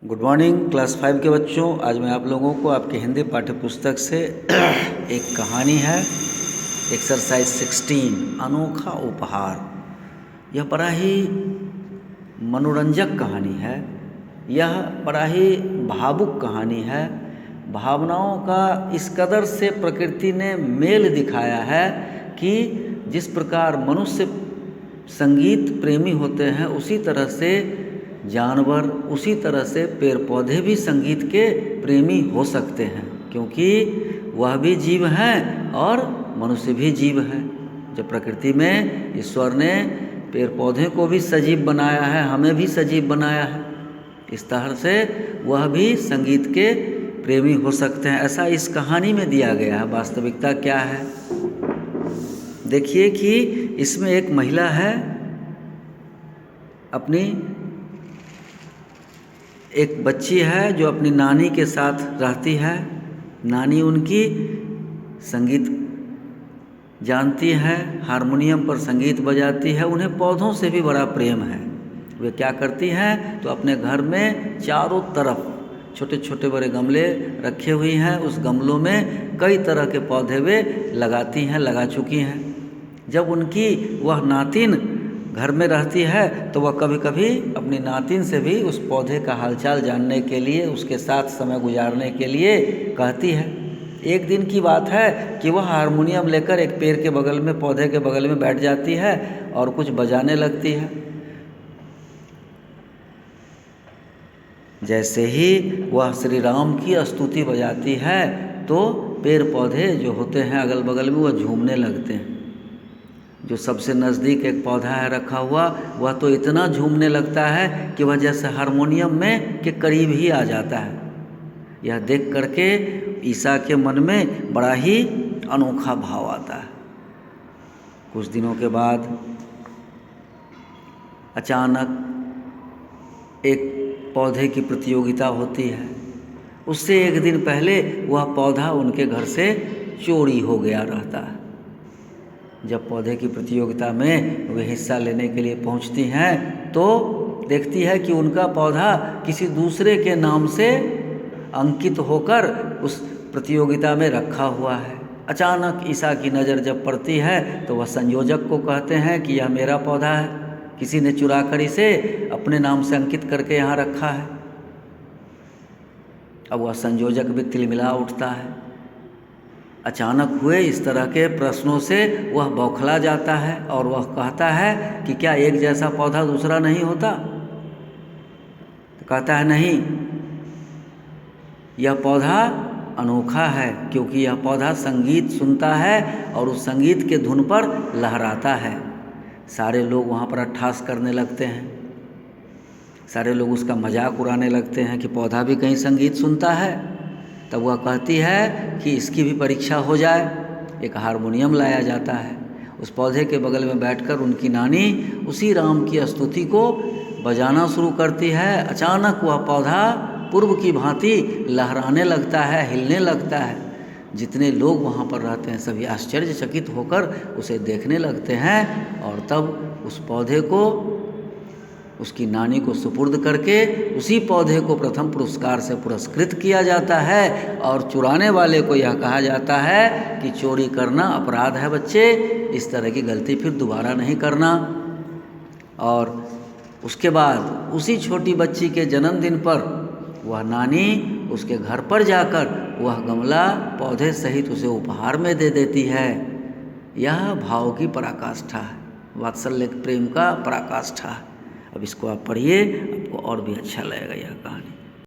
Good morning class 5 के बच्चों। आज मैं आप लोगों को आपके हिंदी पाठ्य पुस्तक से एक कहानी है, एक्सरसाइज 16 अनोखा उपहार। यह बड़ा ही मनोरंजक कहानी है, यह बड़ा ही भावुक कहानी है। भावनाओं का इस कदर से प्रकृति ने मेल दिखाया है कि जिस प्रकार मनुष्य संगीत प्रेमी होते हैं उसी तरह से जानवर, उसी तरह से पेड़ पौधे भी संगीत के प्रेमी हो सकते हैं, क्योंकि वह भी जीव हैं और मनुष्य भी जीव है। जब प्रकृति में ईश्वर ने पेड़ पौधे को भी सजीव बनाया है, हमें भी सजीव बनाया है, इस तरह से वह भी संगीत के प्रेमी हो सकते हैं, ऐसा इस कहानी में दिया गया है। वास्तविकता क्या है देखिए कि इसमें एक महिला है, अपनी एक बच्ची है जो अपनी नानी के साथ रहती है। नानी उनकी संगीत जानती है, हारमोनियम पर संगीत बजाती है। उन्हें पौधों से भी बड़ा प्रेम है। वे क्या करती हैं तो अपने घर में चारों तरफ छोटे छोटे बड़े गमले रखे हुए हैं, उस गमलों में कई तरह के पौधे वे लगाती हैं, लगा चुकी हैं। जब उनकी वह नातिन घर में रहती है तो वह कभी कभी अपनी नातिन से भी उस पौधे का हालचाल जानने के लिए, उसके साथ समय गुजारने के लिए कहती है। एक दिन की बात है कि वह हारमोनियम लेकर एक पेड़ के बगल में, पौधे के बगल में बैठ जाती है और कुछ बजाने लगती है। जैसे ही वह श्री राम की स्तुति बजाती है तो पेड़ पौधे जो होते हैं अगल बगल में वह झूमने लगते हैं। जो सबसे नज़दीक एक पौधा है रखा हुआ, वह तो इतना झूमने लगता है कि वह जैसे हारमोनियम में के करीब ही आ जाता है। यह देख करके ईसा के मन में बड़ा ही अनोखा भाव आता है। कुछ दिनों के बाद अचानक एक पौधे की प्रतियोगिता होती है। उससे एक दिन पहले वह पौधा उनके घर से चोरी हो गया रहता है। जब पौधे की प्रतियोगिता में वे हिस्सा लेने के लिए पहुंचती हैं तो देखती है कि उनका पौधा किसी दूसरे के नाम से अंकित होकर उस प्रतियोगिता में रखा हुआ है। अचानक ईसा की नज़र जब पड़ती है तो वह संयोजक को कहते हैं कि यह मेरा पौधा है, किसी ने चुरा कर इसे अपने नाम से अंकित करके यहाँ रखा है। अब वह संयोजक भी तिलमिला उठता है। अचानक हुए इस तरह के प्रश्नों से वह बौखला जाता है और वह कहता है कि क्या एक जैसा पौधा दूसरा नहीं होता? तो कहता है नहीं, यह पौधा अनोखा है क्योंकि यह पौधा संगीत सुनता है और उस संगीत के धुन पर लहराता है। सारे लोग वहाँ पर अट्ठास करने लगते हैं, सारे लोग उसका मजाक उड़ाने लगते हैं कि पौधा भी कहीं संगीत सुनता है। तब वह कहती है कि इसकी भी परीक्षा हो जाए। एक हारमोनियम लाया जाता है। उस पौधे के बगल में बैठकर उनकी नानी उसी राम की स्तुति को बजाना शुरू करती है। अचानक वह पौधा पूर्व की भांति लहराने लगता है, हिलने लगता है। जितने लोग वहाँ पर रहते हैं सभी आश्चर्यचकित होकर उसे देखने लगते हैं और तब उस पौधे को उसकी नानी को सुपुर्द करके उसी पौधे को प्रथम पुरस्कार से पुरस्कृत किया जाता है। और चुराने वाले को यह कहा जाता है कि चोरी करना अपराध है बच्चे, इस तरह की गलती फिर दोबारा नहीं करना। और उसके बाद उसी छोटी बच्ची के जन्मदिन पर वह नानी उसके घर पर जाकर वह गमला पौधे सहित उसे उपहार में दे देती है। यह भाव की पराकाष्ठा है, वात्सल्य प्रेम का पराकाष्ठा है। अब इसको आप पढ़िए, आपको और भी अच्छा लगेगा यह कहानी।